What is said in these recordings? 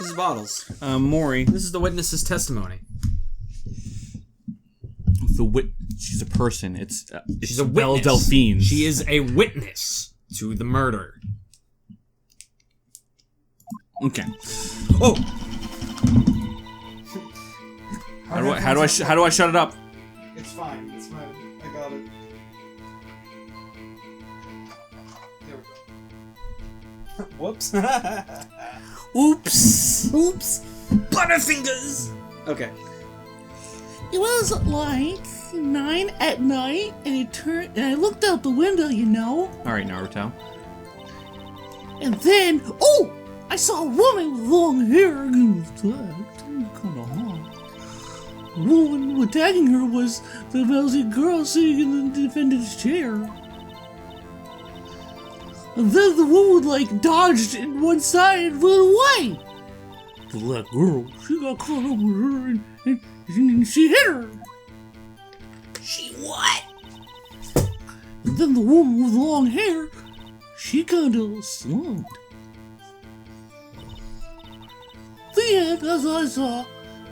This is Bottles. Mori. This is the witness's testimony. She's a person. She's a BELLE witness. DELPHINE. She is a witness to the murder. Okay. Oh! How do I shut it up? It's fine. It's fine. I got it. There we go. Whoops. Oops! Oops! Butterfingers! Okay. It was like 9 at night, and I looked out the window, you know. All right, Naruto. And then, I saw a woman with long hair and was kind of hot. The woman attacking her was the mousy girl sitting in the defendant's chair. And then the woman, dodged in one side and went away. That girl, she got caught up with her and she hit her. She what? And then the woman with long hair, she kinda slumped. The end, as I saw,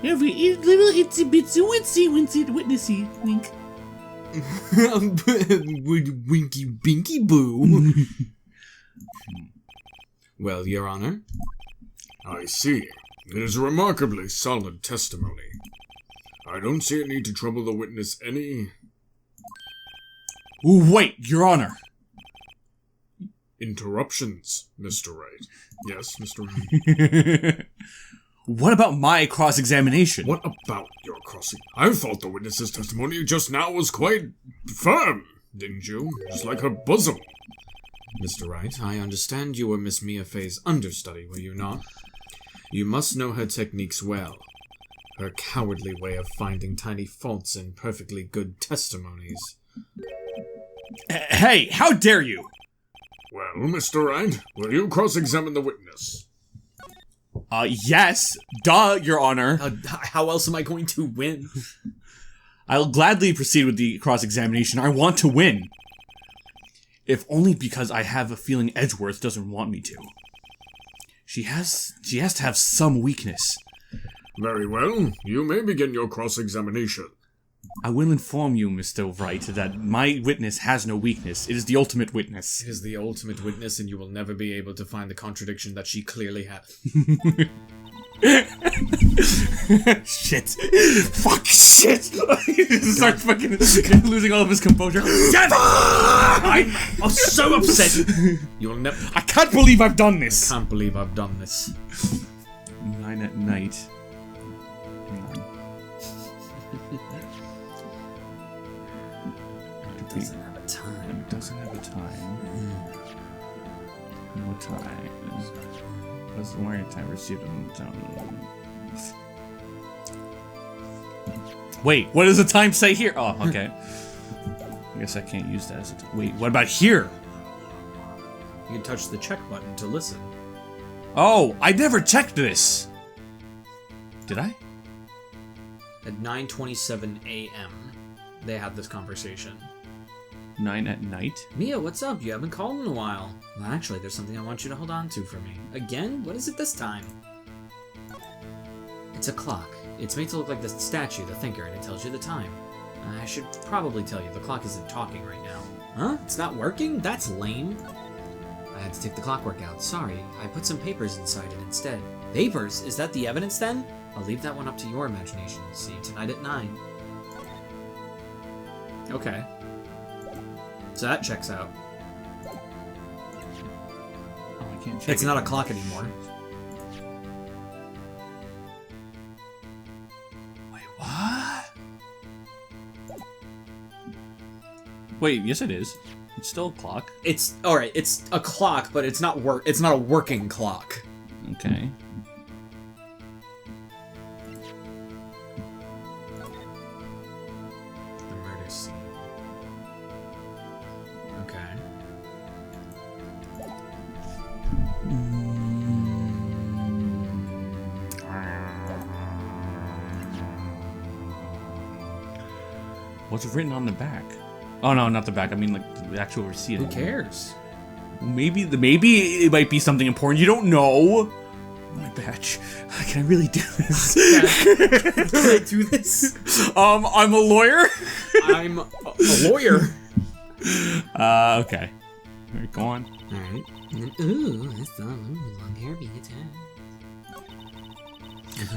every little itsy bitsy wincy witnessy wink. Winky binky boo. Well, Your Honor. I see. It is remarkably solid testimony. I don't see a need to trouble the witness any... Ooh, wait, Your Honor. interruptions, Mr. Wright. Yes, Mr. Wright. What about my cross-examination? What about your crossing? I thought the witness's testimony just now was quite firm, didn't you? Just like her bosom. Mr. Wright, I understand you were Miss Mia Fey's understudy, were you not? You must know her techniques well. Her cowardly way of finding tiny faults in perfectly good testimonies. Hey, how dare you? Well, Mr. Wright, will you cross-examine the witness? Yes. Duh, Your Honor. How else am I going to win? I'll gladly proceed with the cross-examination. I want to win. If only because I have a feeling Edgeworth doesn't want me to. She has to have some weakness. Very well. You may begin your cross-examination. I will inform you, Mr. Wright, that my witness has no weakness. It is the ultimate witness. It is the ultimate witness, and you will never be able to find the contradiction that she clearly has. Shit. Fuck shit. He starts fucking losing all of his composure. Damn it! I'm so upset. You will never. I can't believe I've done this. I can't believe I've done this. 9 at night. It doesn't have a time. It doesn't have a time. No time. That's the warning time received on the town. Wait, what does the time say here? Oh, okay. I guess I can't use that as a time. Wait, what about here? You can touch the check button to listen. Oh, I never checked this. Did I? At 9:27 a.m., they had this conversation. 9 at night? Mia, what's up? You haven't called in a while. Well, actually, there's something I want you to hold on to for me. Again? What is it this time? It's a clock. It's made to look like the statue, the thinker, and it tells you the time. I should probably tell you, the clock isn't talking right now. Huh? It's not working? That's lame. I had to take the clockwork out. Sorry, I put some papers inside it instead. Papers? Is that the evidence then? I'll leave that one up to your imagination. See you tonight at 9. Okay. So that checks out. Oh, I can't check It's it. not a clock anymore. Wait, what? Wait, yes it is. It's still a clock. It's alright, it's a clock, but it's not a working clock. Okay. The murder scene. Okay. What's written on the back? Oh no, not the back. I mean like the actual receipt. Who cares? Maybe it might be something important. You don't know. My badge. Can I really do this? Can I do this? I'm a lawyer. I'm a lawyer. Okay. All right, go on. Alright. Ooh, I saw long hair being attacked.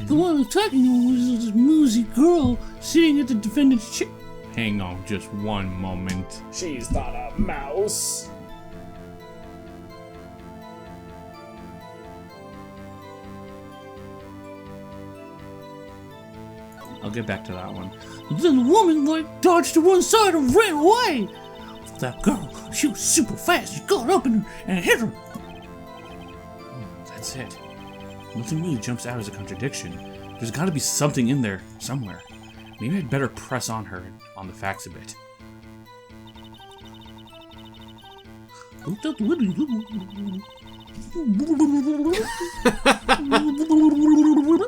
The one attacking him was this moosey girl sitting at the defendant's chair. Hang on just one moment. She's not a mouse. I'll get back to that one. Then the woman, dodged to one side and ran away. That girl, she was super fast. She got up and hit her. That's it. Nothing really jumps out as a contradiction. There's got to be something in there somewhere. Maybe I'd better press on her on the facts a bit.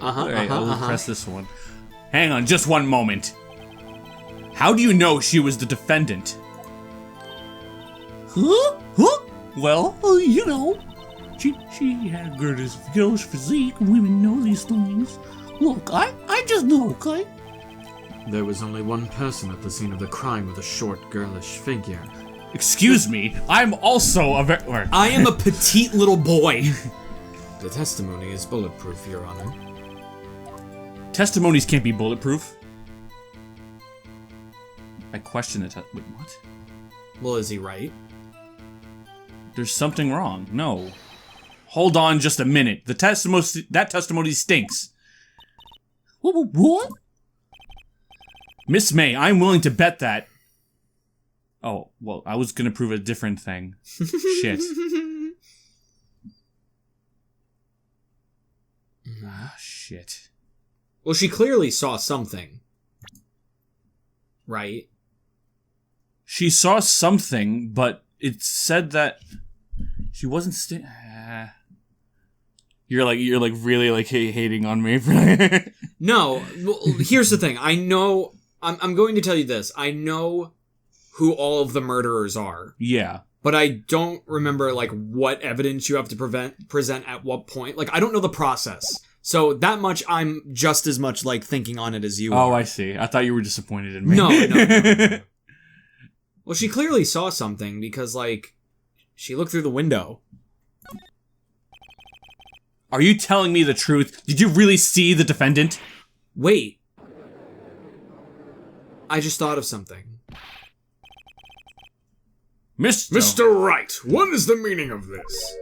Alright, I'll press this one. Hang on, just one moment. How do you know she was the defendant? Huh? Well, you know, she had a girlish physique. Women know these things. Look, I just know, okay? There was only one person at the scene of the crime with a short, girlish figure. Excuse me, I'm also a I am a petite little boy. The testimony is bulletproof, Your Honor. Testimonies can't be bulletproof. I question the wait, what? Well, is he right? There's something wrong. No. Hold on just a minute. That testimony stinks. What? Miss May, I'm willing to bet that... Oh, well, I was gonna prove a different thing. Shit. Ah, shit. Well, she clearly saw something. Right? She saw something, but it said that she wasn't You're really hating on me for that. No, well, here's the thing. I know... I'm going to tell you this. I know who all of the murderers are. Yeah. But I don't remember, what evidence you have to present at what point. I don't know the process. So that much, I'm just as much, thinking on it as you are. Oh, I see. I thought you were disappointed in me. No. Well, she clearly saw something because, she looked through the window. Are you telling me the truth? Did you really see the defendant? Wait. I just thought of something. Mr. Wright, what is the meaning of this?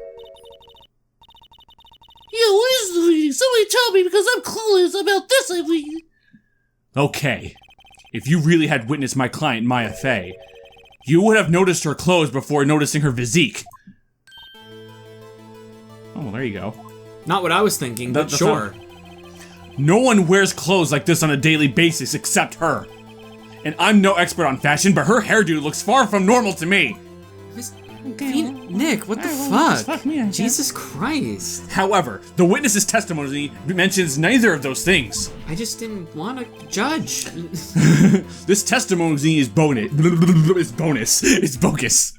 Yeah, what is the meaning? Somebody tell me because I'm clueless about this, I mean. Okay. If you really had witnessed my client, Maya Fey, you would have noticed her clothes before noticing her physique. Oh, there you go. Not what I was thinking, but sure. No one wears clothes like this on a daily basis except her. And I'm no expert on fashion, but her hairdo looks far from normal to me. Nick, what the fuck? Jesus Christ. However, the witness's testimony mentions neither of those things. I just didn't want to judge. This testimony is bonus. It's bogus.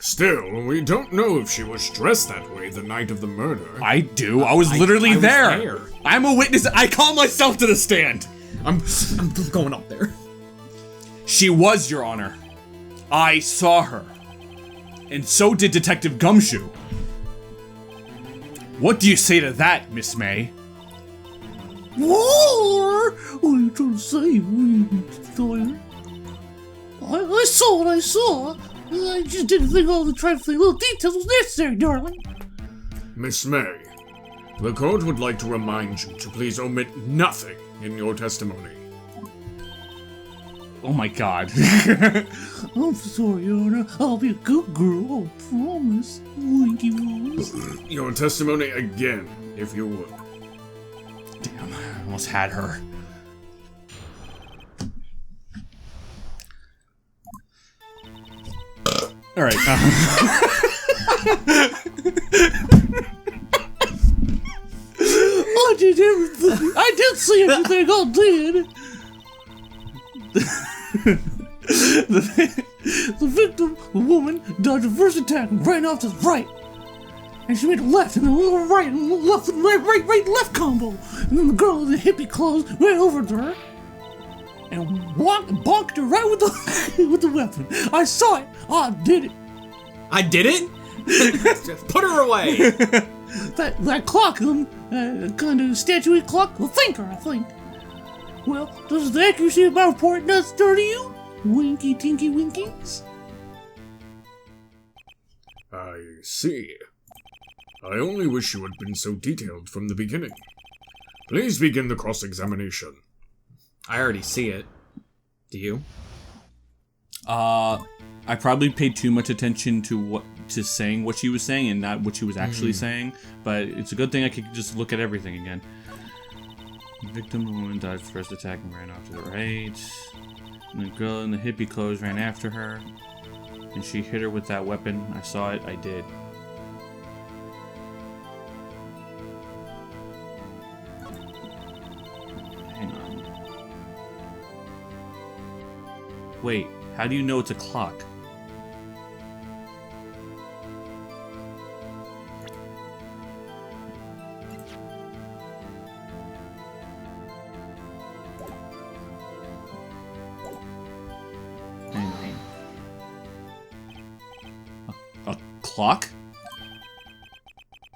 Still, we don't know if she was dressed that way the night of the murder. I do. I was literally there. I'm a witness. I call myself to the stand. I'm going up there. She was, Your Honor. I saw her. And so did Detective Gumshoe. What do you say to that, Miss May? What are you trying to say, lawyer? I saw what I saw. I just didn't think all the trifling little details was necessary, darling. Miss May, the court would like to remind you to please omit nothing in your testimony. Oh my god. I'm sorry, Your Honor. I'll be a good girl, I promise. Winky voice. Your testimony again, if you would. Damn, I almost had her. Alright, I did everything. I did see everything I did. The victim, a woman, dodged the first attack and ran off to the right. and she made a left, and then a little right, and a left, right, left combo. And then the girl in the hippie clothes went over to her and bonked her right with the with the weapon. I saw it. I did it. I did it? Put her away! That clock, kind of statuey clock, a thinker, I think. Well, does the accuracy of my report not stir to you? Winky tinky winkies? I see. I only wish you had been so detailed from the beginning. Please begin the cross-examination. I already see it. Do you? I probably paid too much attention to saying what she was saying and not what she was actually saying, but it's a good thing I could just look at everything again. The victim, the woman, dodged the first attack and ran off to the right. And the girl in the hippie clothes ran after her, and she hit her with that weapon. I saw it. I did. Hang on. Wait, how do you know it's a clock? A clock?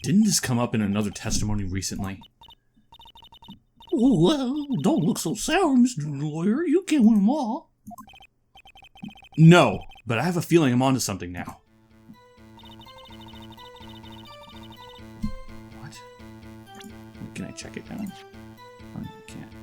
Didn't this come up in another testimony recently? Oh, well, don't look so sour, Mr. Lawyer. You can't win them all. No, but I have a feeling I'm onto something now. What? Can I check it now? Oh, no, I can't.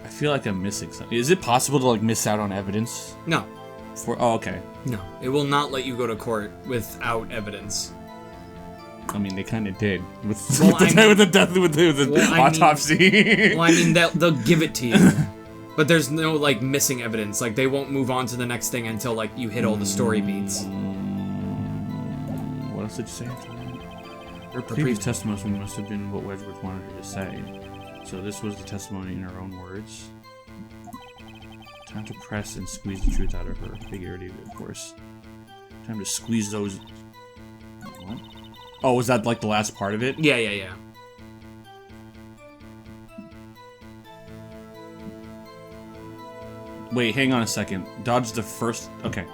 I feel like I'm missing something. Is it possible to, like, miss out on evidence? No. Oh, okay. No. It will not let you go to court without evidence. I mean, they kind of did with the autopsy. Well, I mean, they'll give it to you, but there's no like missing evidence. Like they won't move on to the next thing until like you hit all the story beats. What else did you say after that? Her previous testimony must have been what Wedgeworth wanted her to say. So this was the testimony in her own words. Time to press and squeeze the truth out of her. Figurative, of course. Time to squeeze those. What? Oh, was that like the last part of it? Yeah. Wait, hang on a second. Dodge the first. Okay.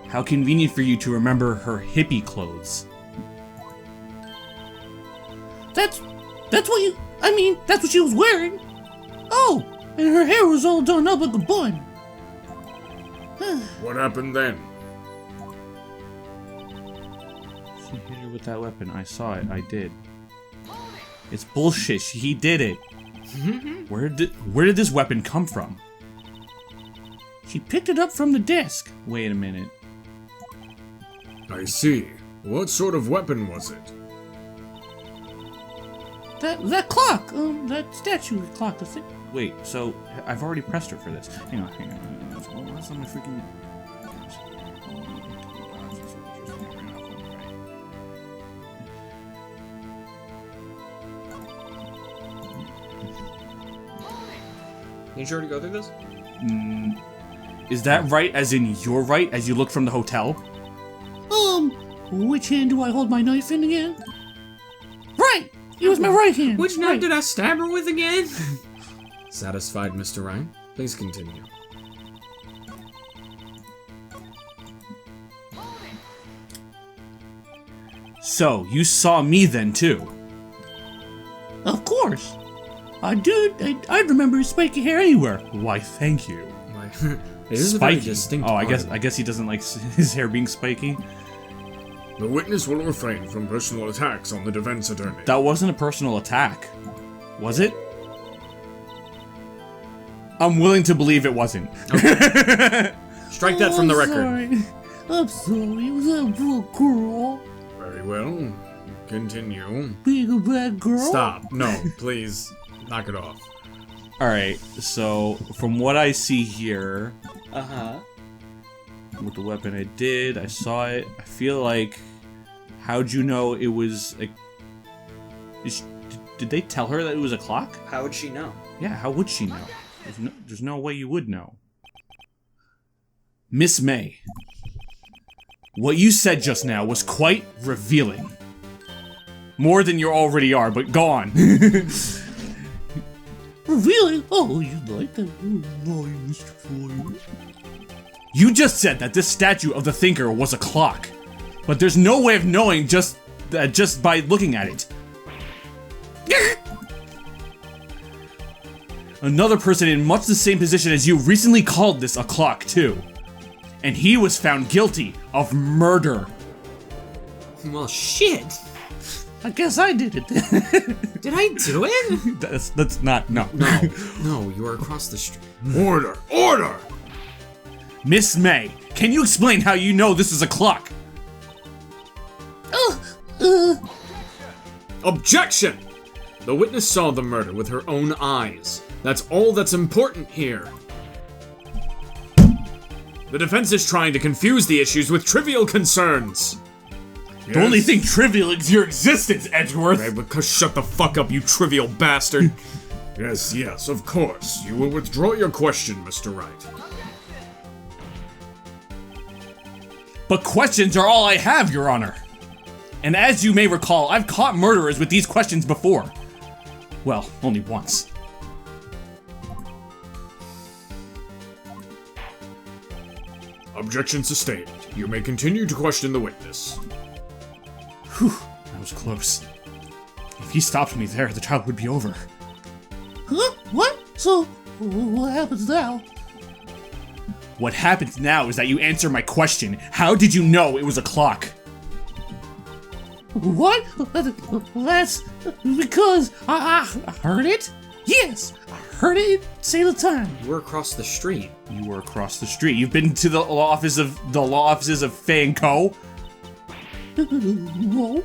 How convenient for you to remember her hippie clothes. That's what you. I mean, that's what she was wearing. Oh, and her hair was all done up like a bun. What happened then? She hit her with that weapon. I saw it. I did. It's bullshit. He did it. Where did this weapon come from? She picked it up from the desk. Wait a minute. I see. What sort of weapon was it? That clock. That statue clock, I think. Wait, so I've already pressed her for this. Hang on. What's on my freaking... Didn't you already go through this? Is that right as in your right as you look from the hotel? Which hand do I hold my knife in again? Right! It was my right hand. Which knife did I stab her with again? Satisfied, Mr. Wright? Please continue. So, you saw me then, too? Of course. I'd remember his spiky hair anywhere. Why, thank you. It is a very distinct I guess he doesn't like his hair being spiky. The witness will refrain from personal attacks on the defense attorney. That wasn't a personal attack. Was it? I'm willing to believe it wasn't. Okay. Strike that from the record. I'm sorry. It was that poor girl. Very well. Continue. Being a bad girl? Stop. No, please. Knock it off. Alright, so from what I see here... With the weapon I saw it. I feel like... How'd you know it was Did they tell her that it was a clock? How would she know? Yeah, how would she know? There's no way you would know. Miss May, what you said just now was quite revealing. More than you already are, but go on. Really? Oh, you like that? Oh, Mr. Floyd. You just said that this statue of the Thinker was a clock, but there's no way of knowing just by looking at it. Another person in much the same position as you recently called this a clock too, and he was found guilty of murder. Well, shit. I guess I did it then. Did I do it? That's not no. No, you were across the street. Order! Order! Miss May, can you explain how you know this is a clock? Objection! The witness saw the murder with her own eyes. That's all that's important here. The defense is trying to confuse the issues with trivial concerns. The only thing trivial is your existence, Edgeworth. Hey, because shut the fuck up, you trivial bastard. Yes, of course. You will withdraw your question, Mr. Wright. But questions are all I have, Your Honor. And as you may recall, I've caught murderers with these questions before. Well, only once. Objection sustained. You may continue to question the witness. Whew, that was close. If he stopped me there, the trial would be over. Huh? What? So, what happens now? What happens now is that you answer my question. How did you know it was a clock? What? That's because I heard it? Yes, I heard it say the time. You were across the street. You were across the street. You've been to the law offices of Fay and Co. No.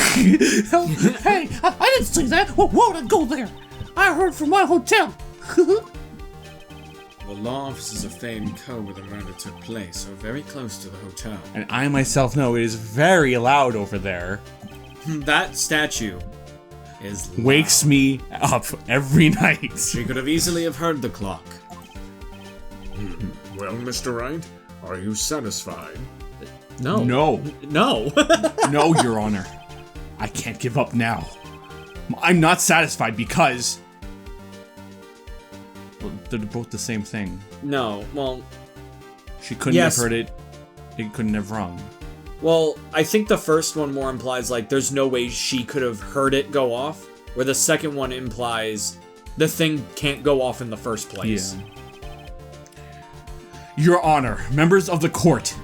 Hey, I didn't say that. Why would I go there? I heard from my hotel. The law offices of Fay and Co. where the murder took place are very close to the hotel. And I myself know it is very loud over there. That statue is loud. Wakes me up every night. She could have easily have heard the clock. Well, Mr. Wright, are you satisfied? No. No. No. No, Your Honor. I can't give up now. I'm not satisfied because... Well, they're both the same thing. No, well... She couldn't Yes. have heard it. It couldn't have rung. Well, I think the first one more implies, like, there's no way she could have heard it go off, where the second one implies the thing can't go off in the first place. Yeah. Your Honor, members of the court.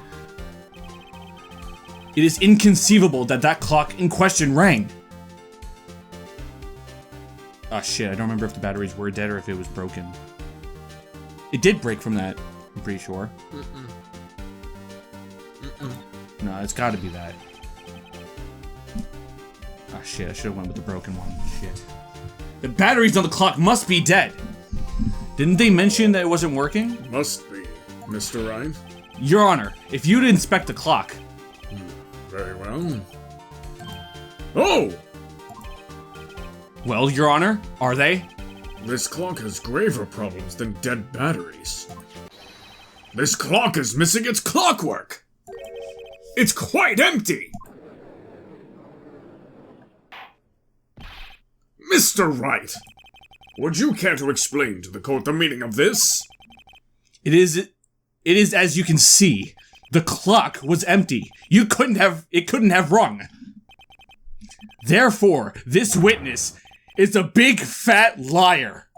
It is inconceivable that that clock in question rang. Ah, shit, I don't remember if the batteries were dead or if it was broken. It did break from that, I'm pretty sure. No, it's gotta be that. Ah, shit, I should've went with the broken one. Shit. The batteries on the clock must be dead! Didn't they mention that it wasn't working? Must be, Mr. Wright. Your Honor, if you'd inspect the clock... Very well. Oh! Well, Your Honor, are they? This clock has graver problems than dead batteries. This clock is missing its clockwork! It's quite empty! Mr. Wright, would you care to explain to the court the meaning of this? It is as you can see. The clock was empty. It couldn't have rung. Therefore, this witness is a big fat liar.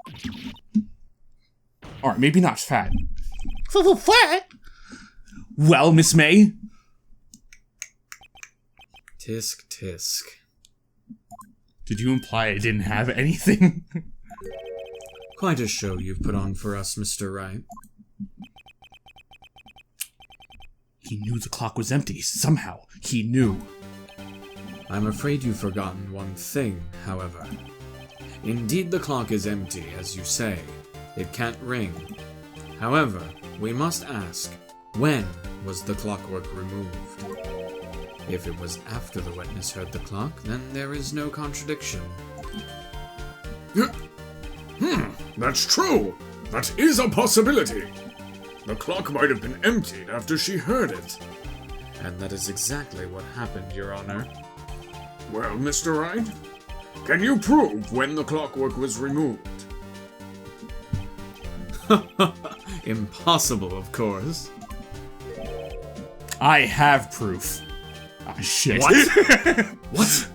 Or maybe not fat. Fat? Well, Miss May? Tisk, tisk. Did you imply I didn't have anything? Quite a show you've put on for us, Mr. Wright. He knew the clock was empty. Somehow, he knew. I'm afraid you've forgotten one thing, however. Indeed, the clock is empty, as you say. It can't ring. However, we must ask, when was the clockwork removed? If it was after the witness heard the clock, then there is no contradiction. That's true. That is a possibility. The clock might have been emptied after she heard it. And that is exactly what happened, Your Honor. Well, Mr. Wright, can you prove when the clockwork was removed? Impossible, of course. I have proof. Ah, shit. What? What?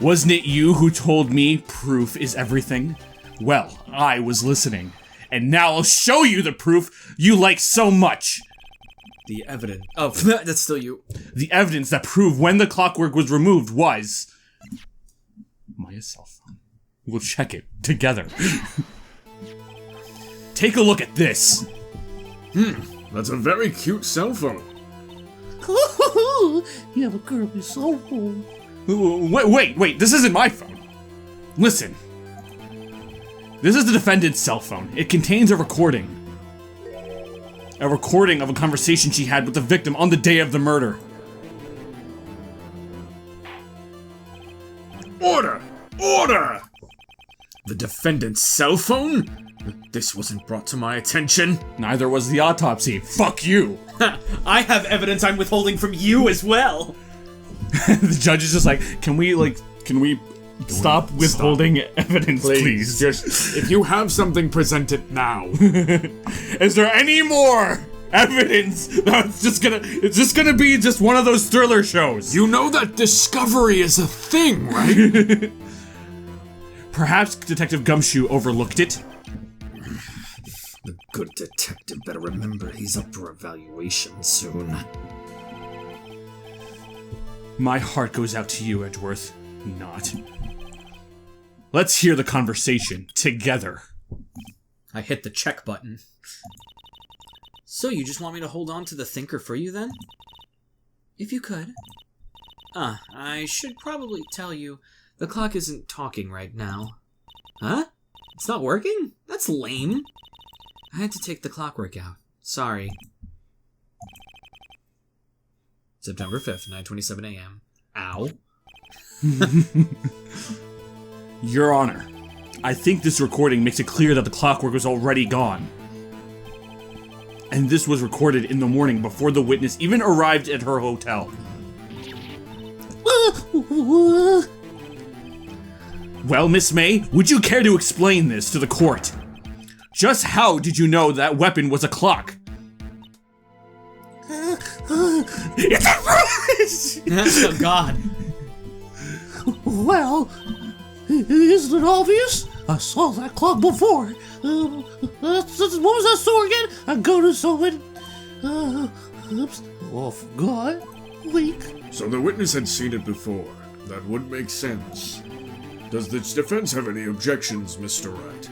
Wasn't it you who told me proof is everything? Well, I was listening. And now I'll show you the proof you like so much. The evidence. Oh, that's still you. The evidence that proved when the clockwork was removed was... my cell phone. We'll check it together. Take a look at this. That's a very cute cell phone. You have a girly cell phone. Wait, this isn't my phone. Listen. This is the defendant's cell phone. It contains a recording. A recording of a conversation she had with the victim on the day of the murder. Order! Order! The defendant's cell phone? This wasn't brought to my attention. Neither was the autopsy. Fuck you! I have evidence I'm withholding from you as well. The judge is just like, can we stop withholding evidence, please? Just, if you have something, present it now. Is there any more evidence? It's just gonna be just one of those thriller shows. You know that discovery is a thing, right? Perhaps Detective Gumshoe overlooked it. The good detective better remember he's up for evaluation soon. My heart goes out to you, Edgeworth. Not. Let's hear the conversation together. I hit the check button. So you just want me to hold on to the thinker for you then? If you could. I should probably tell you, the clock isn't talking right now. Huh? It's not working? That's lame. I had to take the clockwork out. Sorry. September 5th, 9:27 a.m. Ow. Your Honor, I think this recording makes it clear that the clockwork was already gone. And this was recorded in the morning before the witness even arrived at her hotel. Well, Miss May, would you care to explain this to the court? Just how did you know that weapon was a clock? It's a ruse! Oh, God. Well, isn't it obvious? I saw that clock before. What was that store again? I go to someone. Oops. Oh, forgot. Weak. So the witness had seen it before. That would make sense. Does the defense have any objections, Mr. Wright?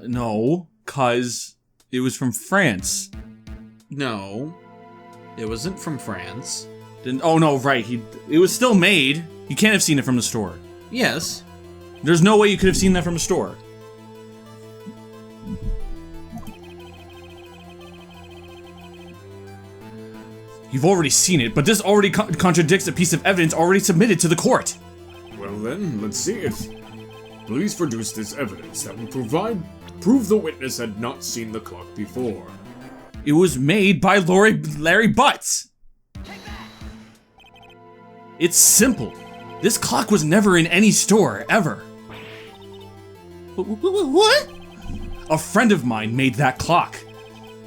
No, 'cause it was from France. No. It wasn't from France. Oh no, right, it was still made. You can't have seen it from the store. Yes. There's no way you could have seen that from the store. You've already seen it, but this already contradicts a piece of evidence already submitted to the court. Well then, let's see it. Please produce this evidence that will prove the witness had not seen the clock before. It was made by Larry Butz. It's simple. This clock was never in any store, ever. What? A friend of mine made that clock.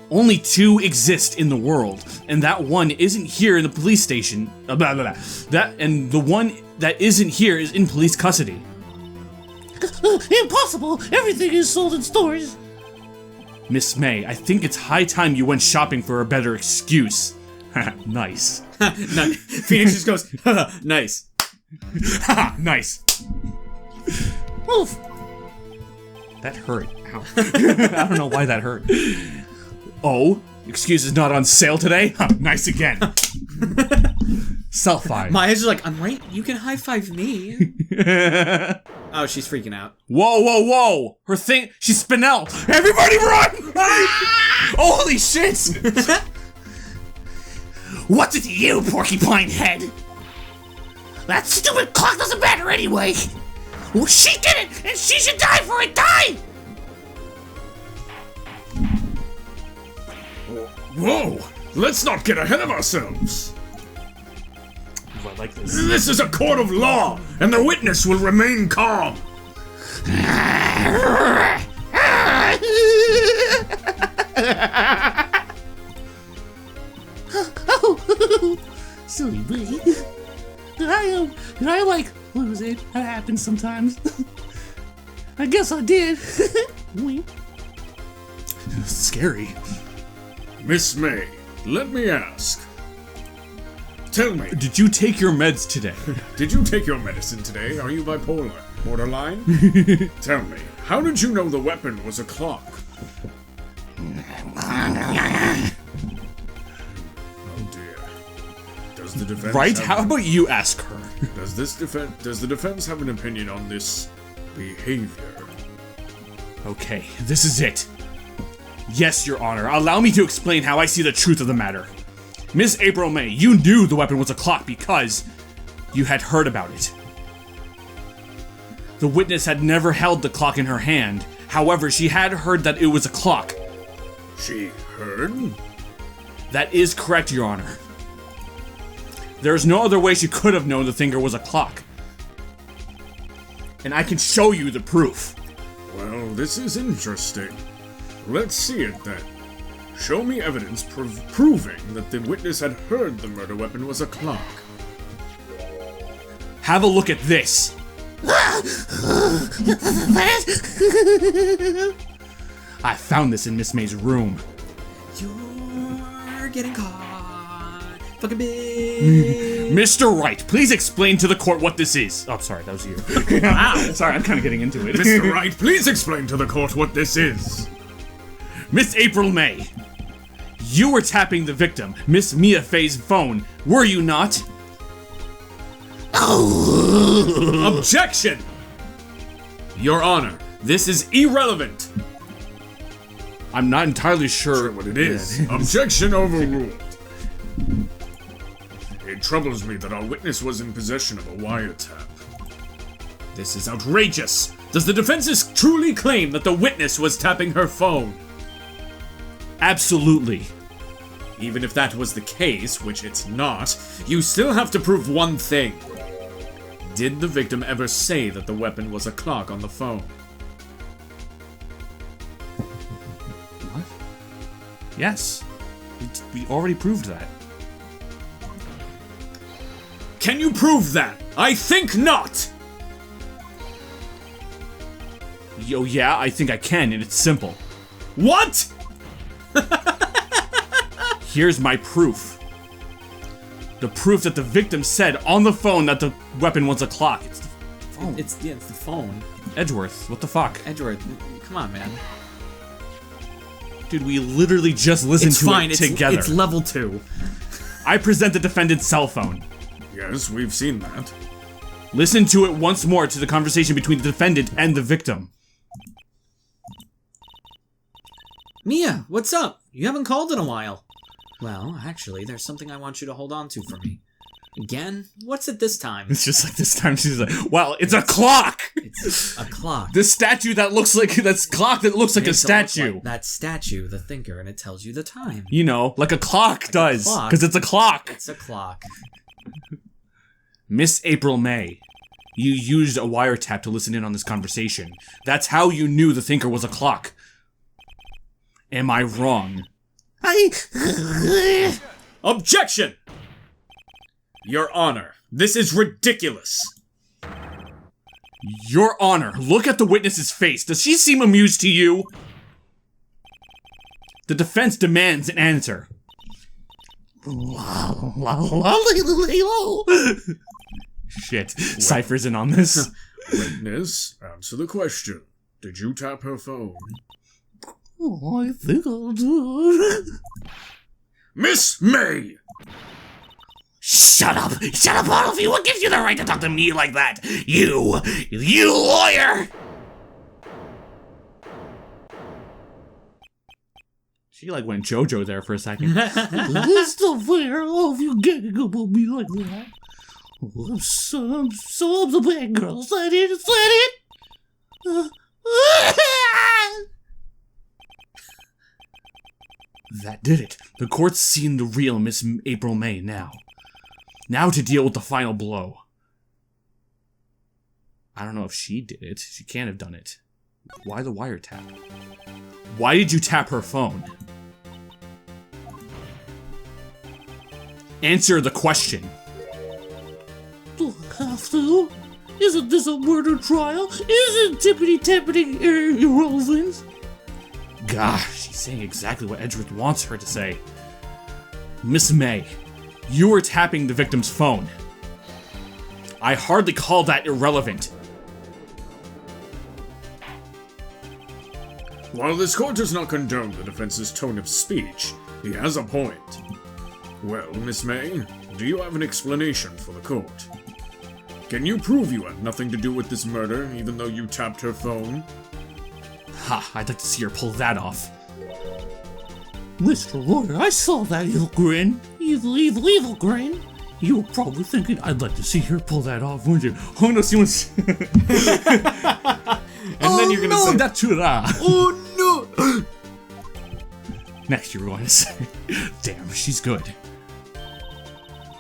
Only two exist in the world, and that one isn't here in the police station. And the one that isn't here is in police custody. Impossible! Everything is sold in stores. Miss May, I think it's high time you went shopping for a better excuse. Nice. No, Phoenix just goes, nice. Nice. Oof. That hurt. Ow. I don't know why that hurt. Oh, excuse is not on sale today? Nice again. Self-five. Maya's just like, I'm right, you can high-five me. Oh, she's freaking out. Whoa, whoa, whoa! Her thing, she's Spinel! Everybody run! Holy shit! What's it to you, porcupine head? That stupid clock doesn't matter anyway. Well, she did it, and she should die for it. Die! Whoa! Let's not get ahead of ourselves! Ooh, I like this. This is a court of law, and the witness will remain calm. Oh, silly me. Did I like lose it? That happens sometimes. I guess I did. Wink. Scary. Miss May, let me ask. Tell me, Did you take your meds today? did you take your medicine today? Are you bipolar? Borderline? Tell me, how did you know the weapon was a clock? Oh dear. Does the defense Right? have- How about you ask her? Does the defense have an opinion on this behavior? Okay, this is it. Yes, Your Honor. Allow me to explain how I see the truth of the matter. Miss April May, you knew the weapon was a clock because you had heard about it. The witness had never held the clock in her hand. However, she had heard that it was a clock. She heard? That is correct, Your Honor. There is no other way she could have known the thinker was a clock. And I can show you the proof. Well, this is interesting. Let's see it then. Show me evidence proving that the witness had heard the murder weapon was a clock. Have a look at this. I found this in Miss May's room. You're getting caught. Fucking big. Mr. Wright, please explain to the court what this is. Oh, sorry, that was you. Wow. Sorry, I'm kind of getting into it. Mr. Wright, please explain to the court what this is. Miss April May, you were tapping the victim, Miss Mia Fey's phone, were you not? Objection! Your Honor, this is irrelevant. I'm not entirely sure What it is. Objection overruled. It troubles me that our witness was in possession of a wiretap. This is outrageous. Does the defense truly claim that the witness was tapping her phone? Absolutely. Even if that was the case, which it's not, you still have to prove one thing. Did the victim ever say that the weapon was a clock on the phone? What? Yes. We already proved that. Can you prove that? I think not! Yo, yeah, I think I can, and it's simple. What? Here's my proof. The proof that the victim said on the phone that the weapon was a clock. It's the phone. It's the phone. Edgeworth, what the fuck? Edgeworth, come on, man. Dude, we literally just listened It's to fine. it together. It's level 2. I present the defendant's cell phone. Yes, we've seen that. Listen to it once more to the conversation between the defendant and the victim. Mia, what's up? You haven't called in a while. Well, actually, there's something I want you to hold on to for me. Again? What's it this time? It's just like this time she's like, well, it's a clock! It's a clock. The statue that looks like, that's clock that looks like a Makes it look statue. like that statue, the thinker, and it tells you the time. You know, like a clock does. clock. Because it's a clock. It's a clock. Miss April May, you used a wiretap to listen in on this conversation. That's how you knew the thinker was a clock. Am I wrong? Objection! Your Honor, this is ridiculous. Your Honor, look at the witness's face. Does she seem amused to you? The defense demands an answer. Shit, Cypher's in on this. Witness, answer the question. Did you tap her phone? Oh, I think I'll do it. Miss May! Shut up! Shut up, all of you! What gives you the right to talk to me like that? You lawyer! She like went JoJo there for a second. It's not fair, all of you getting up on me like that. Well, I'm the bad girl. Is that it? Is that it? That did it. The court's seen the real Miss April May now. Now to deal with the final blow. I don't know if she did it. She can't have done it. Why the wiretap? Why did you tap her phone? Answer the question. Do I have to? Isn't this a murder trial? Isn't tippity-tappity irrelevant? Gosh, she's saying exactly what Edgeworth wants her to say. Miss May, you were tapping the victim's phone. I hardly call that irrelevant. While this court does not condone the defense's tone of speech, he has a point. Well, Miss May, do you have an explanation for the court? Can you prove you had nothing to do with this murder, even though you tapped her phone? Ha, I'd like to see her pull that off. Mr. Lawyer, I saw that evil grin. Evil grin. You were probably thinking, I'd like to see her pull that off, wouldn't you? Oh no, she wants... And then you're gonna say, Datura. Oh no! Next you were going to say, damn, she's good.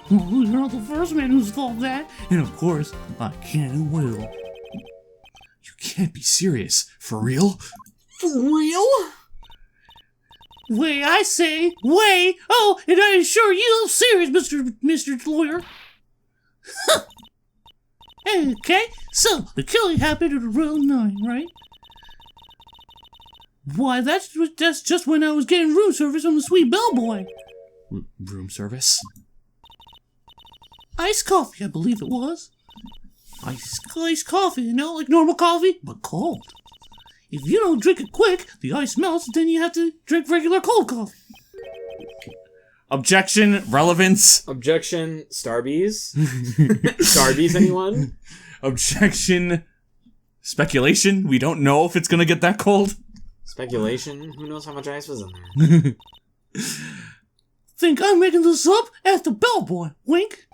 Well, you're not the first man who's thought that. And of course, I can and will. You can't be serious. For real? for real? Way, I say, way! Oh, and I assure you, I'm serious, Mr. Lawyer. Okay, so the killing happened at around 9, right? Why, that's just when I was getting room service from the sweet bellboy. Room service? Iced coffee, I believe it was. Iced coffee, you know, like normal coffee, but cold. If you don't drink it quick, the ice melts, then you have to drink regular cold coffee. Objection, relevance. Objection, Starbies? Starbies, anyone? Objection, speculation. We don't know if it's gonna get that cold. Speculation? Who knows how much ice was in there? Think I'm making this up? Ask the bellboy. Wink.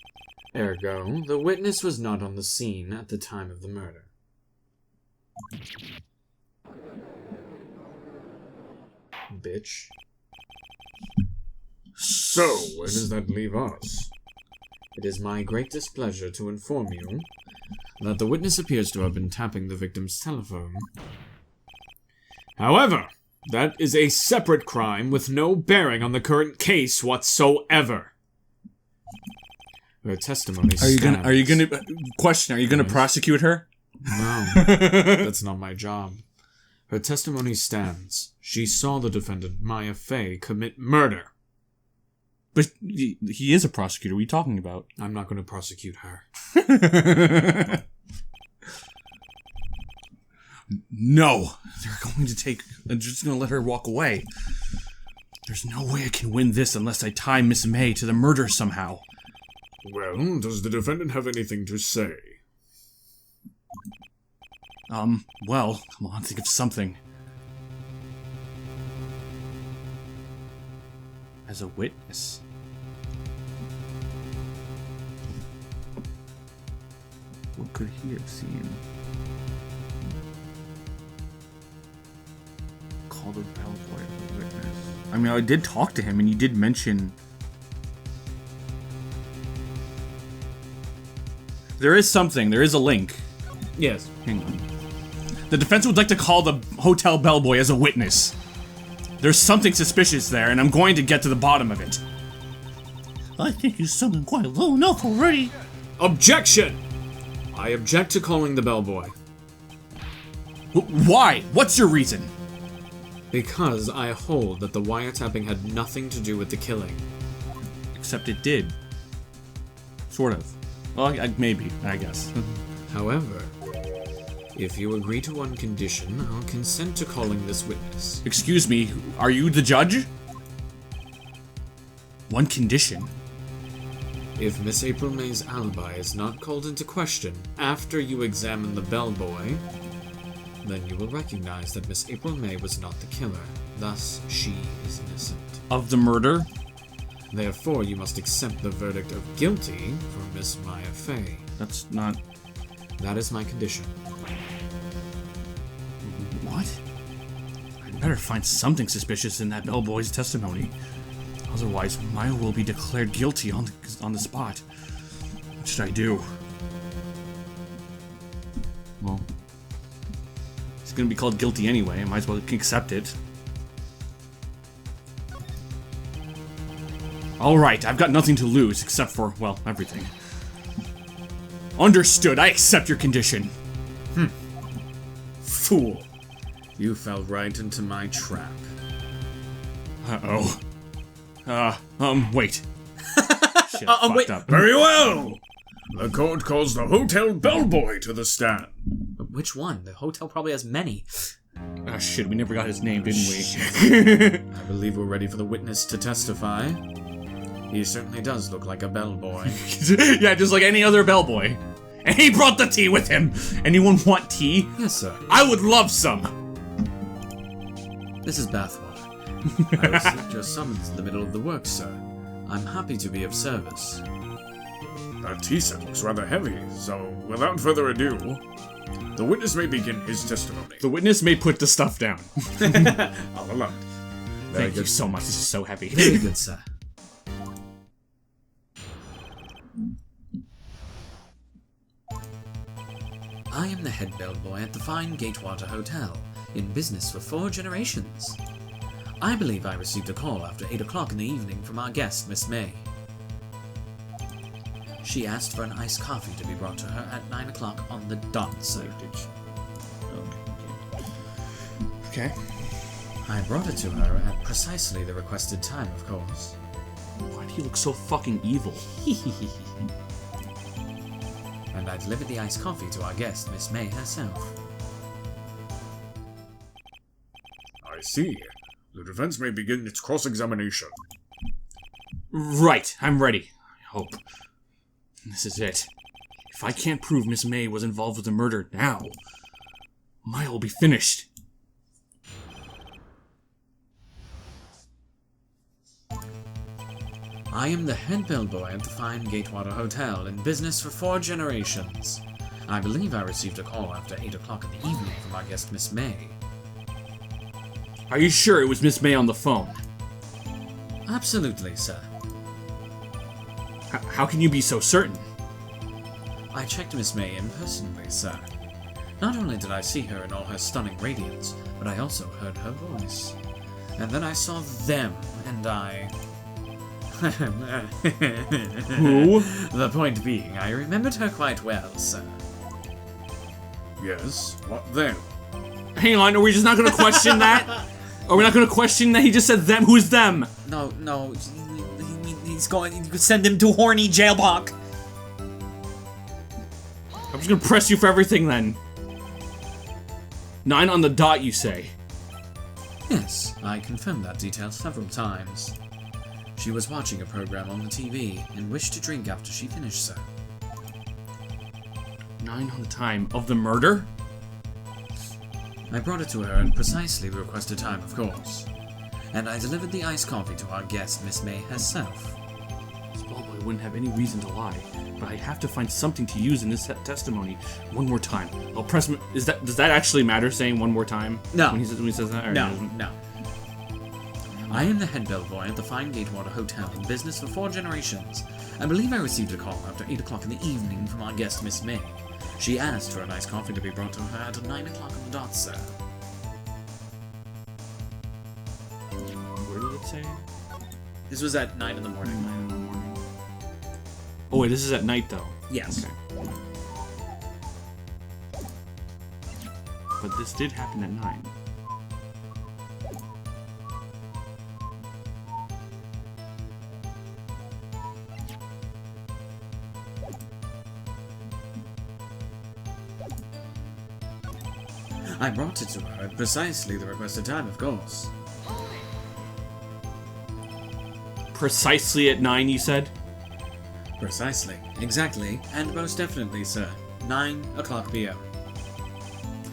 Ergo, the witness was not on the scene at the time of the murder. Bitch. So, where does that leave us? It is my great displeasure to inform you that the witness appears to have been tapping the victim's telephone. However, that is a separate crime with no bearing on the current case whatsoever. Her testimony Are you stands. gonna question? Are you gonna prosecute her? No, that's not my job. Her testimony stands. She saw the defendant, Maya Fey, commit murder. But he is a prosecutor. What are you talking about? I'm not going to prosecute her. No, they're going to take. They're just going to let her walk away. There's no way I can win this unless I tie Miss May to the murder somehow. Well, does the defendant have anything to say? Well, come on, think of something. As a witness. What could he have seen? Call the bellboy as a witness. I mean, I did talk to him, and he did mention... There is something. There is a link. Yes. Hang on. The defense would like to call the hotel bellboy as a witness. There's something suspicious there, and I'm going to get to the bottom of it. I think you summoned quite low enough already. Objection! I object to calling the bellboy. Why? What's your reason? Because I hold that the wiretapping had nothing to do with the killing. Except it did. Sort of. Well, maybe, I guess. However, if you agree to one condition, I'll consent to calling this witness. Excuse me, are you the judge? One condition. If Miss April May's alibi is not called into question after you examine the bellboy, then you will recognize that Miss April May was not the killer. Thus, she is innocent. Of the murder? Therefore, you must accept the verdict of guilty for Miss Maya Fey. That's not... That is my condition. What? I'd better find something suspicious in that bellboy's testimony. Otherwise, Maya will be declared guilty on the spot. What should I do? Well, he's gonna be called guilty anyway. I might as well accept it. Alright, I've got nothing to lose except for, well, everything. Understood, I accept your condition. Fool! You fell right into my trap. Uh-oh. Wait. Shit, fucked up. Very well! The court calls the hotel bellboy to the stand. Which one? The hotel probably has many. Ah, shit, we never got his name, didn't we? I believe we're ready for the witness to testify. He certainly does look like a bellboy. Yeah, just like any other bellboy. And he brought the tea with him. Anyone want tea? Yes, sir. I would love some. This is bathwater. I received your summons in the middle of the work, sir. I'm happy to be of service. That tea set looks rather heavy, so without further ado, the witness may begin his testimony. The witness may put the stuff down. I'll allow it. Thank you so much. This is so heavy. Very good, sir. I am the head bellboy at the fine Gatewater Hotel, in business for 4 generations. I believe I received a call after 8 o'clock in the evening from our guest, Miss May. She asked for an iced coffee to be brought to her at 9 o'clock on the dot, sir. Okay. I brought it to her at precisely the requested time, of course. Why do you look so fucking evil? And I delivered the iced coffee to our guest, Miss May herself. I see. The defense may begin its cross-examination. Right, I'm ready. I hope. This is it. If I can't prove Miss May was involved with the murder now, Maya will be finished. I am the head bellboy at the fine Gatewater Hotel, in business for 4 generations. I believe I received a call after 8 o'clock in the evening from our guest, Miss May. Are you sure it was Miss May on the phone? Absolutely, sir. How can you be so certain? I checked Miss May in personally, sir. Not only did I see her in all her stunning radiance, but I also heard her voice. And then I saw them, and I... Who? The point being, I remembered her quite well, sir. Yes, what then? Hang on, are we just not going to question that? Are we not going to question that he just said them? Who's them? No, he's going... You could send him to horny jailblock. I'm just going to press you for everything then. 9 on the dot, you say? Yes, I confirmed that detail several times. She was watching a program on the TV and wished to drink after she finished, sir. 9 on the time of the murder? I brought it to her at precisely the requested time, of course. And I delivered the iced coffee to our guest, Miss May herself. This bellboy wouldn't have any reason to lie, but I have to find something to use in this testimony one more time. I'll press... Does that actually matter, saying one more time? No. When he says that? Or No. doesn't? I am the head bellboy at the fine Gatewater Hotel, in business for 4 generations. I believe I received a call after 8 o'clock in the evening from our guest, Miss May. She asked for a nice coffee to be brought to her at 9 o'clock on the dot, sir. Where did it say? This was at 9 in the morning. 9 in the morning. Oh wait, this is at night though. Yes. Okay. But this did happen at 9. I brought it to her at precisely the requested time, of course. Precisely at 9, you said? Precisely. Exactly. And most definitely, sir. 9 o'clock p.m.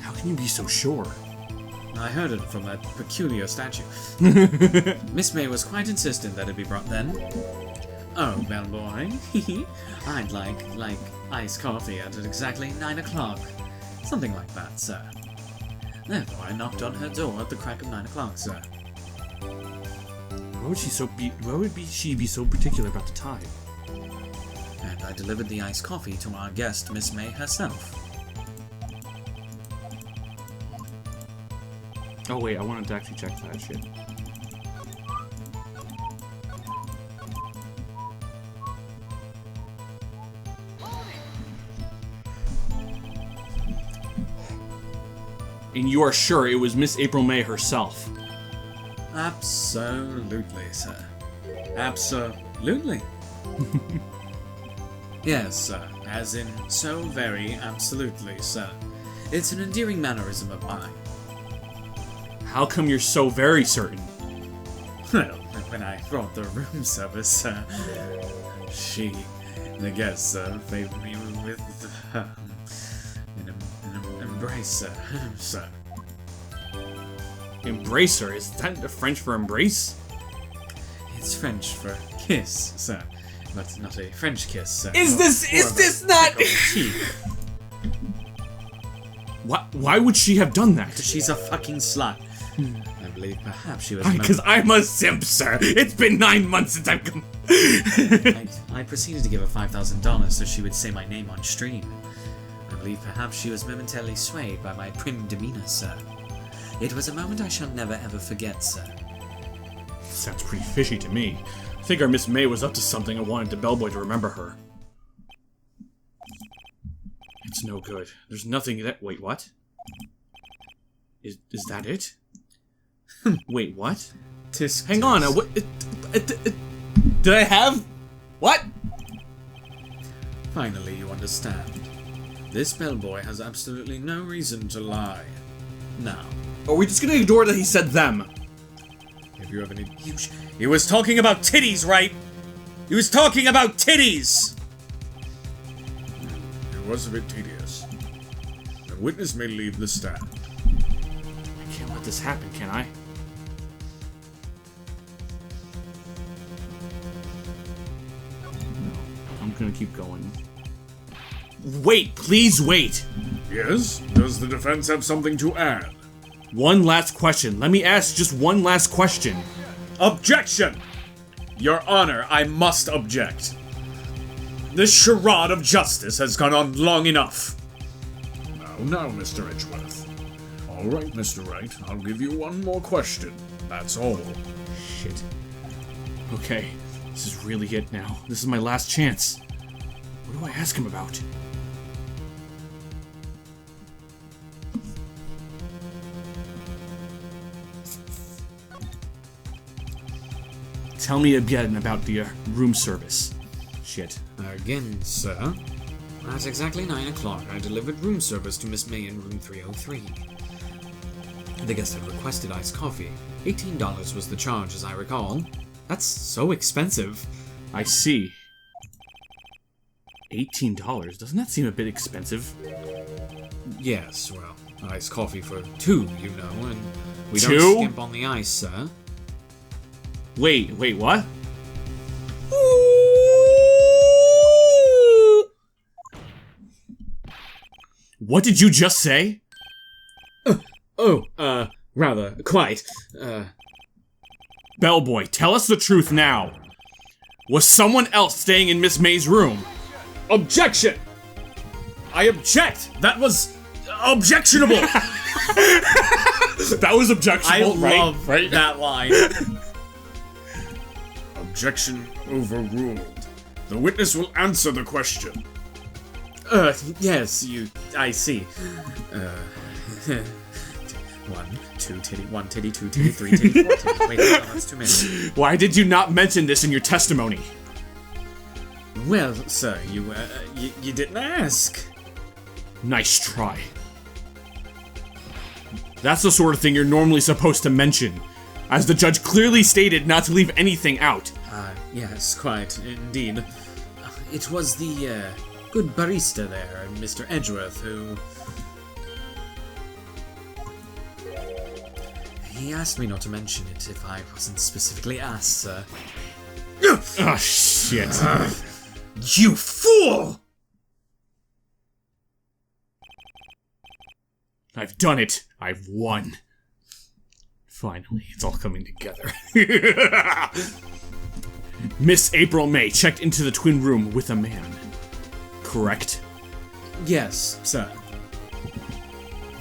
How can you be so sure? I heard it from that peculiar statue. Miss May was quite insistent that it be brought then. Oh, bellboy. I'd like iced coffee at exactly 9 o'clock. Something like that, sir. Therefore, I knocked on her door at the crack of 9 o'clock, sir. Why would she be so particular about the time? And I delivered the iced coffee to our guest, Miss May herself. Oh wait, I wanted to actually check that shit. And you are sure it was Miss April May herself? Absolutely, sir. Absolutely. Yes, sir. As in, so very absolutely, sir. It's an endearing mannerism of mine. How come you're so very certain? Well, when I brought the room service, the guest, favored me with an embrace, sir. Embracer? Is that the French for embrace? It's French for kiss, sir. But not a French kiss, sir. Is this not... Why would she have done that? She's a fucking slut. I believe perhaps she was... Because I'm a simp, sir. It's been 9 months since I've come... I proceeded to give her $5,000 so she would say my name on stream. I believe perhaps she was momentarily swayed by my prim demeanor, sir. It was a moment I shall never ever forget, sir. Sounds pretty fishy to me. I think our Miss May was up to something and wanted the bellboy to remember her. It's no good. There's nothing that... Wait, what? Is that it? Wait, what? Hang on, what... Did I have... What? Finally, you understand. This bellboy has absolutely no reason to lie. Now, Are we just gonna ignore that he said them? if you have any... He was talking about titties, right? He was talking about titties! It was a bit tedious. The witness may leave the stand. I can't let this happen, can I? No, I'm gonna keep going. Wait, please wait! Yes? Does the defense have something to add? One last question. Let me ask just one last question. Objection! Your Honor, I must object. This charade of justice has gone on long enough. Now, Mr. Edgeworth. All right, Mr. Wright, I'll give you one more question. That's all. Shit. Okay, this is really it now. This is my last chance. What do I ask him about? Tell me again about the room service. Shit. Again, sir. At exactly 9 o'clock, I delivered room service to Miss May in room 303. The guest had requested iced coffee. $18 was the charge, as I recall. That's so expensive. I see. $18? Doesn't that seem a bit expensive? Yes, well, iced coffee for 2, you know, and we Two? don't skimp on the ice, sir. Wait, what? What did you just say? Rather, quite. Bellboy, tell us the truth now. Was someone else staying in Miss May's room? Objection! I object! That was objectionable! That was objectionable, I right? love that line. Objection overruled. The witness will answer the question. Yes, I see. 1, 2 titty, 1 titty, 2 titty, 3 titty, 4 titty. Wait, no, that's too many. Why did you not mention this in your testimony? Well, sir, you didn't ask. Nice try. That's the sort of thing you're normally supposed to mention, as the judge clearly stated not to leave anything out. Yes, quite, indeed. It was the, good barista there, Mr. Edgeworth, who... He asked me not to mention it if I wasn't specifically asked, sir. Oh, shit. You fool! I've done it. I've won. Finally, it's all coming together. Miss April May checked into the twin room with a man. Correct? Yes, sir.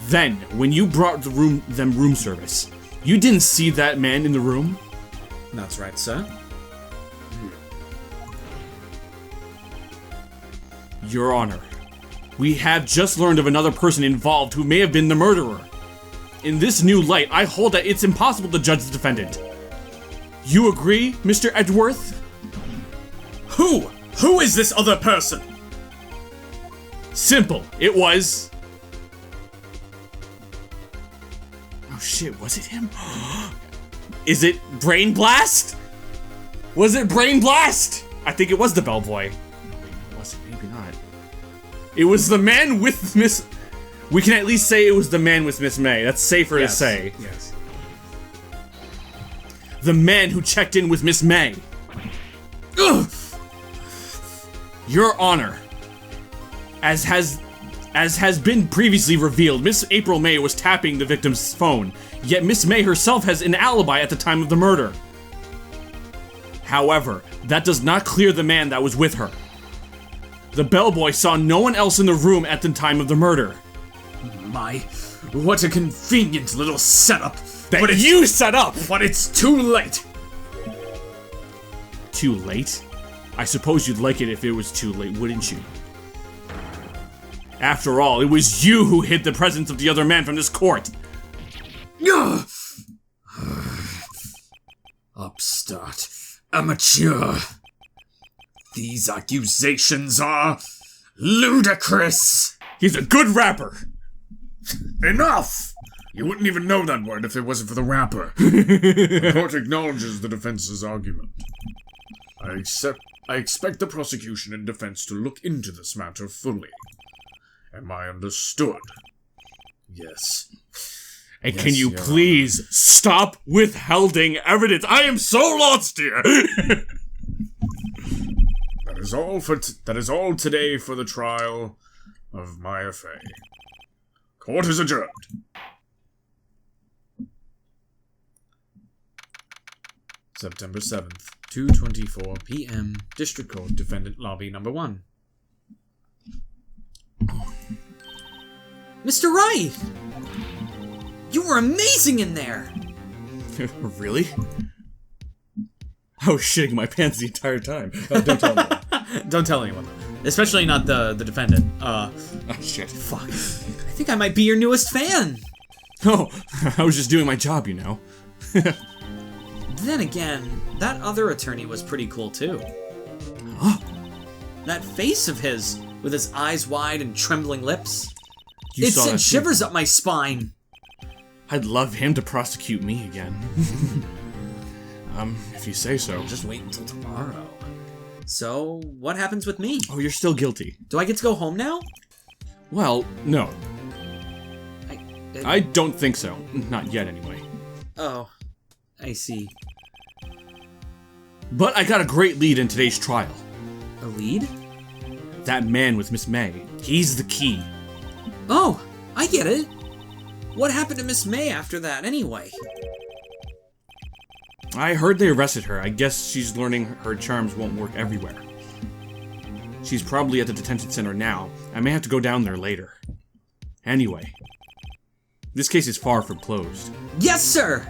Then, when you brought them room service, you didn't see that man in the room? That's right, sir. Your Honor, we have just learned of another person involved who may have been the murderer. In this new light, I hold that it's impossible to judge the defendant. You agree, Mr. Edgeworth? Who? Who is this other person? Simple. It was... Oh shit, was it him? Is it Brain Blast? Was it Brain Blast? I think it was the bellboy. No, was it? Maybe not. It was the man with Miss... We can at least say it was the man with Miss May. That's safer to say. Yes. The man who checked in with Miss May. Ugh! Your Honor, as has been previously revealed, Miss April May was tapping the victim's phone, yet Miss May herself has an alibi at the time of the murder. However, that does not clear the man that was with her. The bellboy saw no one else in the room at the time of the murder. My, what a convenient little setup. That you set up! But it's too late. Too late? I suppose you'd like it if it was too late, wouldn't you? After all, it was you who hid the presence of the other man from this court. Upstart. Amateur. These accusations are ludicrous. He's a good rapper. Enough! You wouldn't even know that word if it wasn't for the rapper. The court acknowledges the defense's argument. I expect the prosecution and defense to look into this matter fully. Am I understood? Yes. And Yes, can you Your please stop withholding evidence? I am so lost here! That is all today for the trial of Maya Fey. Court is adjourned. September 7th, 2:24 p.m. District Court, Defendant Lobby Number 1. Mr. Wright! You were amazing in there! Really? I was shitting my pants the entire time. Don't tell me. Don't tell anyone. Especially not the defendant. Oh, shit. Fuck. I think I might be your newest fan! Oh, I was just doing my job, you know. Then again, that other attorney was pretty cool too. Huh? That face of his, with his eyes wide and trembling lips. You It saw sent that shivers too. up my spine. I'd love him to prosecute me again. If you say so. Just wait until tomorrow. So, what happens with me? Oh, you're still guilty. Do I get to go home now? Well, no. I I don't think so. Not yet, anyway. Oh, I see. But I got a great lead in today's trial. A lead? That man with Miss May. He's the key. Oh, I get it. What happened to Miss May after that, anyway? I heard they arrested her. I guess she's learning her charms won't work everywhere. She's probably at the detention center now. I may have to go down there later. Anyway, this case is far from closed. Yes, sir!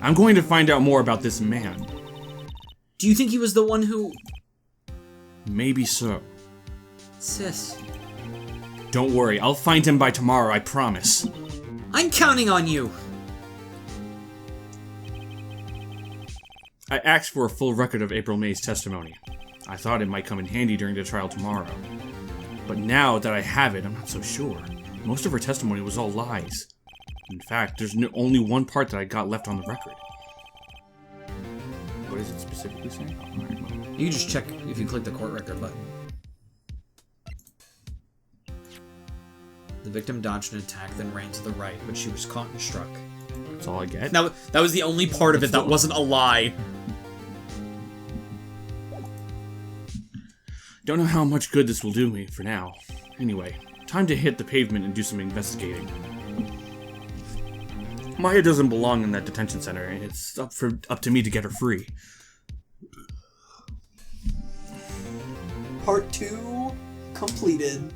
I'm going to find out more about this man. Do you think he was the one who... Maybe so. Sis, Don't worry, I'll find him by tomorrow, I promise. I'm counting on you! I asked for a full record of April May's testimony. I thought it might come in handy during the trial tomorrow. But now that I have it, I'm not so sure. Most of her testimony was all lies. In fact, there's only one part that I got left on the record. What does it specifically say? You can just check if you click the court record button. The victim dodged an attack, then ran to the right, but she was caught and struck. That's all I get. Now, that was the only part of it that wasn't a lie. Don't know how much good this will do me for now. Anyway, time to hit the pavement and do some investigating. Maya doesn't belong in that detention center, and it's up to me to get her free. Part 2 completed.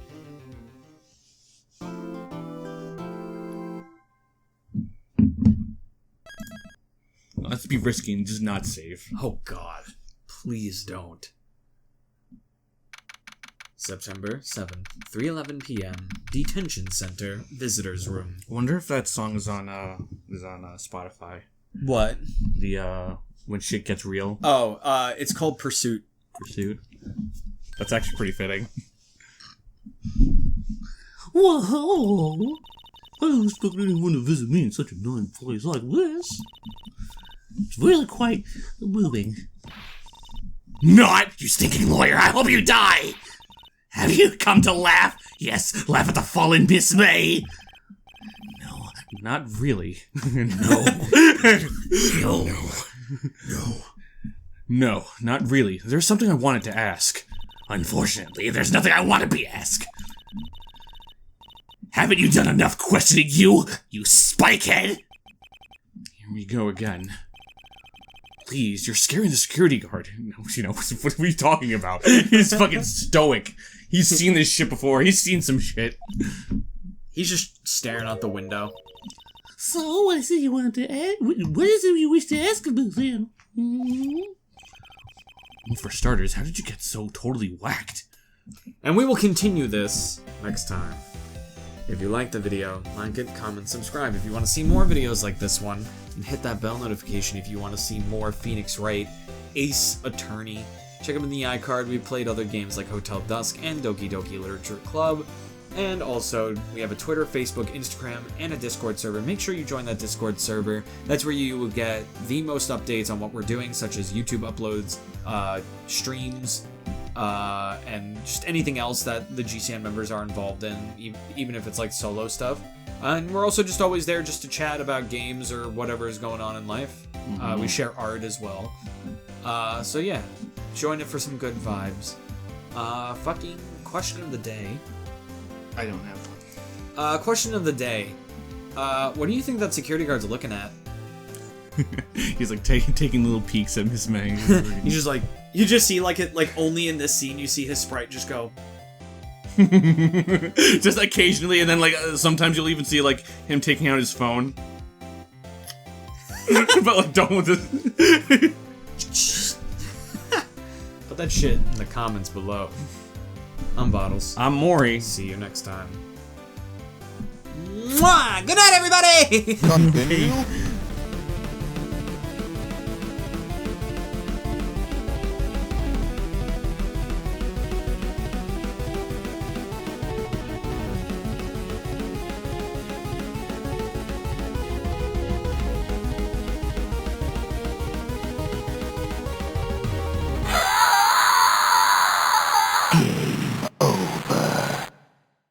Let's be risky and just not save. Oh god. Please don't. September 7th, 3:11 p.m. Detention Center, Visitors Room. I wonder if that song is on Spotify. What? The when shit gets real. Oh, it's called Pursuit. Pursuit. That's actually pretty fitting. Well, hello. I don't expect anyone to visit me in such a nice place like this. It's really quite moving. Not, you stinking lawyer! I hope you die! Have you come to laugh? Yes, laugh at the fallen Miss May! No, not really. No. No, not really. There's something I wanted to ask. Unfortunately, there's nothing I want to be asked. Haven't you done enough questioning, you spikehead? Here we go again. Please, you're scaring the security guard. No, what are we talking about? He's fucking stoic. He's seen this shit before. He's seen some shit. He's just staring out the window. So, what is it you wanted to ask? What is it you wish to ask about then? Well, for starters, how did you get so totally whacked? And we will continue this next time. If you liked the video, like it, comment, subscribe if you want to see more videos like this one, and hit that bell notification if you want to see more Phoenix Wright, Ace Attorney. Check them in the iCard. We've played other games like Hotel Dusk and Doki Doki Literature Club. And also, we have a Twitter, Facebook, Instagram, and a Discord server. Make sure you join that Discord server. That's where you will get the most updates on what we're doing, such as YouTube uploads, streams, and just anything else that the GCN members are involved in, even if it's like solo stuff. And we're also just always there just to chat about games or whatever is going on in life. We share art as well. So yeah, join it for some good vibes. Fucking question of the day. I don't have one. Question of the day. What do you think that security guard's looking at? He's like taking little peeks at Miss May. He's just like, you just see like it, like only in this scene you see his sprite just go. Just occasionally, and then like sometimes you'll even see like him taking out his phone. But like done with it. Put that shit in the comments below. I'm Bottles. I'm Mori. See you next time. Mwah! Good night, everybody! Continue.